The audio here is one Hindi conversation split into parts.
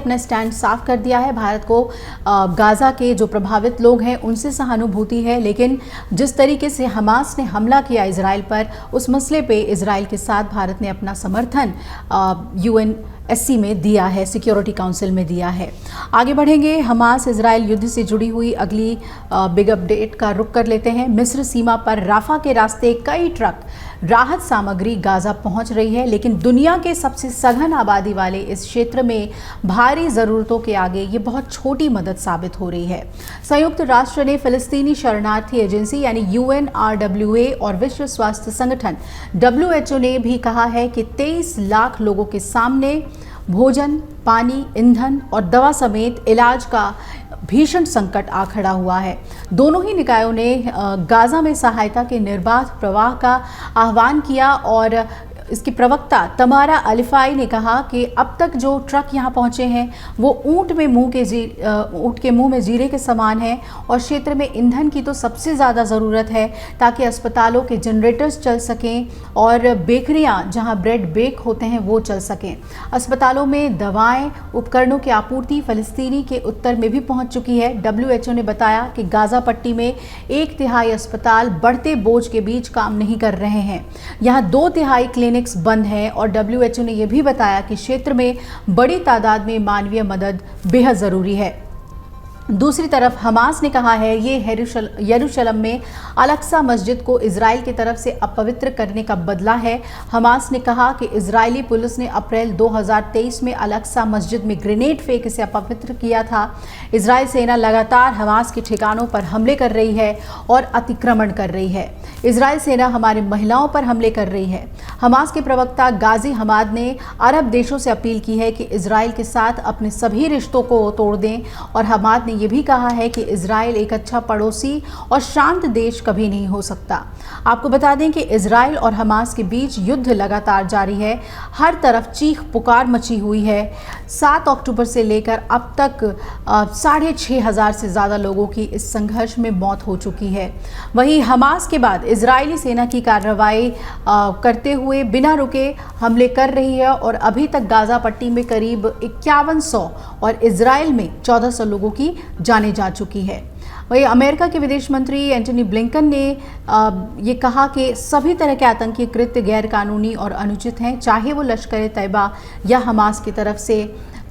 अपना स्टैंड साफ कर दिया है। भारत को गाज़ा के जो प्रभावित लोग हैं उनसे सहानुभूति है, लेकिन जिस तरीके से हमास ने हमला किया इजराइल पर, उस मसले पे इजराइल के साथ भारत ने अपना समर्थन UNSC में दिया है, सिक्योरिटी काउंसिल में दिया है। आगे बढ़ेंगे, हमास इजराइल युद्ध से जुड़ी हुई अगली बिग अपडेट का रुख कर लेते हैं। मिस्र सीमा पर राफा के रास्ते कई ट्रक राहत सामग्री गाज़ा पहुंच रही है, लेकिन दुनिया के सबसे सघन आबादी वाले इस क्षेत्र में भारी ज़रूरतों के आगे ये बहुत छोटी मदद साबित हो रही है। संयुक्त राष्ट्र ने फ़िलिस्तीनी शरणार्थी एजेंसी यानी UNRWA और विश्व स्वास्थ्य संगठन WHO ने भी कहा है कि 23 लाख लोगों के सामने भोजन, पानी, ईंधन और दवा समेत इलाज का भीषण संकट आ खड़ा हुआ है। दोनों ही निकायों ने गाज़ा में सहायता के निर्बाध प्रवाह का आह्वान किया और इसकी प्रवक्ता तमारा अलिफाई ने कहा कि अब तक जो ट्रक यहाँ पहुँचे हैं वो ऊँट के मुंह में जीरे के समान है और क्षेत्र में ईंधन की तो सबसे ज़्यादा ज़रूरत है ताकि अस्पतालों के जनरेटर्स चल सकें और बेकरियाँ जहाँ ब्रेड बेक होते हैं वो चल सकें। अस्पतालों में दवाएं, उपकरणों की आपूर्ति फ़लस्तीनी के उत्तर में भी पहुँच चुकी है। WHO ने बताया कि गाज़ा पट्टी में 1/3 अस्पताल बढ़ते बोझ के बीच काम नहीं कर रहे हैं। यहाँ 2/3 क्लिनिक्स बंद हैं और WHO ने यह भी बताया कि क्षेत्र में बड़ी तादाद में मानवीय मदद बेहद ज़रूरी है। दूसरी तरफ हमास ने कहा है ये यरूशलेम में अल-अक्सा मस्जिद को इजराइल की तरफ से अपवित्र करने का बदला है। हमास ने कहा कि इजरायली पुलिस ने अप्रैल 2023 में अल-अक्सा मस्जिद में ग्रेनेड फेंक इसे अपवित्र किया था। इजराइल सेना लगातार हमास के ठिकानों पर हमले कर रही है और अतिक्रमण कर रही है। इजराइल सेना हमारी महिलाओं पर हमले कर रही है। हमास के प्रवक्ता गाजी हमाद ने अरब देशों से अपील की है कि इजराइल के साथ अपने सभी रिश्तों को तोड़ दें और हमाद ने यह भी कहा है कि इजराइल एक अच्छा पड़ोसी और शांत देश कभी नहीं हो सकता। आपको बता दें कि इजराइल और हमास के बीच युद्ध लगातार जारी है। हर तरफ चीख पुकार मची हुई है। 7 अक्टूबर से लेकर अब तक 6,500 से ज़्यादा लोगों की इस संघर्ष में मौत हो चुकी है। वहीं हमास के बाद इजरायली सेना की कार्रवाई करते हुए बिना रुके हमले कर रही है और अभी तक गाज़ा पट्टी में करीब 5100 और इजराइल में 1400 लोगों की जाने जा चुकी है। वहीं अमेरिका के विदेश मंत्री एंटनी ब्लिंकन ने ये कहा कि सभी तरह के आतंकी कृत्य गैर कानूनी और अनुचित हैं, चाहे वो लश्कर तैयबा या हमास की तरफ से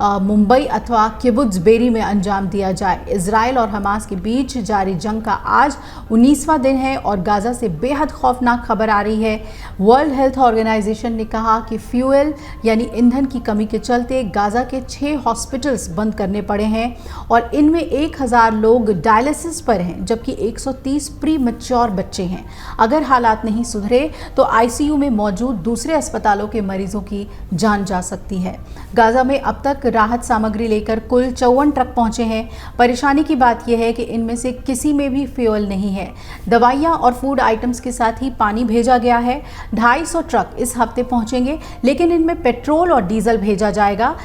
मुंबई अथवा किबुत्ज बेरी में अंजाम दिया जाए। इजराइल और हमास के बीच जारी जंग का आज 19वां दिन है और गाज़ा से बेहद खौफनाक खबर आ रही है। वर्ल्ड हेल्थ ऑर्गेनाइजेशन ने कहा कि फ्यूल यानी ईंधन की कमी के चलते गाज़ा के 6 हॉस्पिटल्स बंद करने पड़े हैं और इनमें 1000 लोग डायलिसिस पर हैं, जबकि 130 प्री मैच्योर बच्चे हैं। अगर हालात नहीं सुधरे तो ICU में मौजूद दूसरे अस्पतालों के मरीजों की जान जा सकती है। गाज़ा में अब तक राहत सामग्री लेकर कुल 54 ट्रक पहुंचे हैं। परेशानी की बात यह है कि इनमें से किसी में भी फ्यूल नहीं है। दवाइयां और फूड आइटम्स के साथ ही पानी भेजा गया है। 250 ट्रक इस हफ्ते पहुंचेंगे, लेकिन इनमें पेट्रोल और डीजल भेजा जाएगा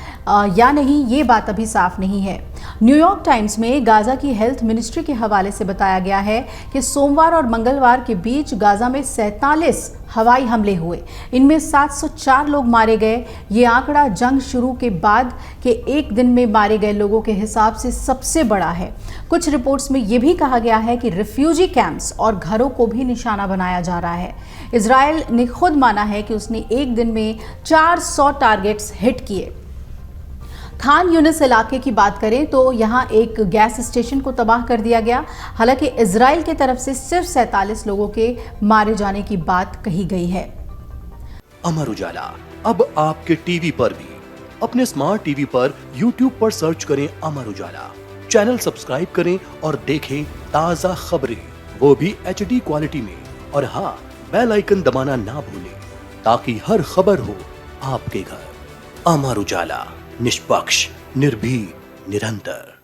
या नहीं ये बात अभी साफ नहीं है। न्यूयॉर्क टाइम्स में गाज़ा की हेल्थ मिनिस्ट्री के हवाले से बताया गया है कि सोमवार और मंगलवार के बीच गाज़ा में 47 हवाई हमले हुए। इनमें 704 लोग मारे गए। ये आंकड़ा जंग शुरू के बाद के एक दिन में मारे गए लोगों के हिसाब से सबसे बड़ा है। कुछ रिपोर्ट्स में ये भी कहा गया है कि रिफ्यूजी कैंप्स और घरों को भी निशाना बनाया जा रहा है। इजराइल ने खुद माना है कि उसने एक दिन में 400 टारगेट्स हिट किए। खान यूनिस इलाके की बात करें तो यहाँ एक गैस स्टेशन को तबाह कर दिया गया। हालांकि इजराइल की तरफ से सिर्फ 47 लोगों के मारे जाने की बात कही गई है। अमर उजाला अब आपके टीवी पर भी। अपने स्मार्ट टीवी पर YouTube पर सर्च करें अमर उजाला, चैनल सब्सक्राइब करें और देखें ताजा खबरें, वो भी HD क्वालिटी में। और हाँ, बेल आइकन दबाना ना भूलें ताकि हर खबर हो आपके घर। अमर उजाला, निष्पक्ष, निर्भीक, निरंतर।